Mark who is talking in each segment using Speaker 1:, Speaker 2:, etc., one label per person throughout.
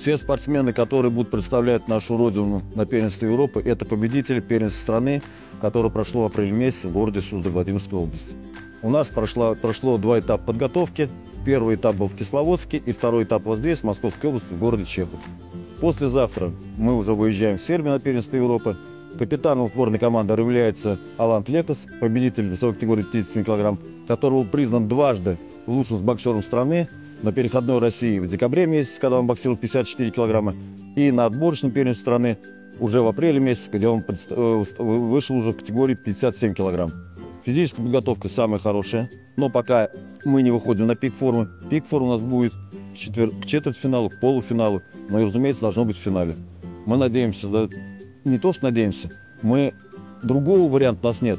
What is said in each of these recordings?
Speaker 1: Все спортсмены, которые будут представлять нашу родину на первенстве Европы, это победители первенства страны, которое прошло в апреле месяце в городе Суздаль Владимирской области. У нас прошло 2 этапа подготовки. Первый этап был в Кисловодске и второй этап вот здесь, в Московской области, в городе Чехов. Послезавтра мы уже выезжаем в Сербию на первенство Европы. Капитаном сборной команды является Алант Летос, победитель весовой категории 37 кг, который был признан дважды лучшим боксером страны на переходной России в декабре месяце, когда он боксировал 54 килограмма, и на отборочном первенстве страны уже в апреле месяце, где он вышел уже в категории 57 килограмм. Физическая подготовка самая хорошая, но пока мы не выходим на пик формы. Пик формы у нас будет к четвертьфиналу, к полуфиналу, но и, разумеется, должно быть в финале. Мы надеемся, да, не то что надеемся, другого варианта у нас нет,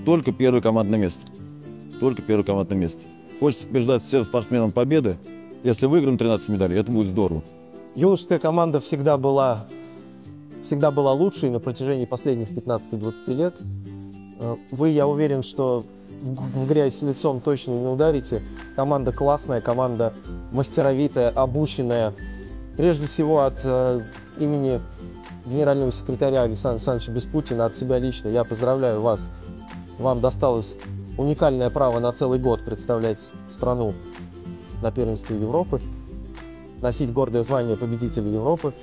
Speaker 1: только первое командное место. Только первое командное место. Хочется побеждать всем спортсменам победы. Если выиграем 13 медалей, это будет здорово.
Speaker 2: Юношеская команда всегда была лучшей на протяжении последних 15-20 лет. Вы, я уверен, что в грязь лицом точно не ударите. Команда классная, команда мастеровитая, обученная. Прежде всего от имени генерального секретаря Александра Александровича Беспутина, от себя лично я поздравляю вас. Вам досталось уникальное право на целый год представлять страну на первенстве Европы, носить гордое звание победителя Европы.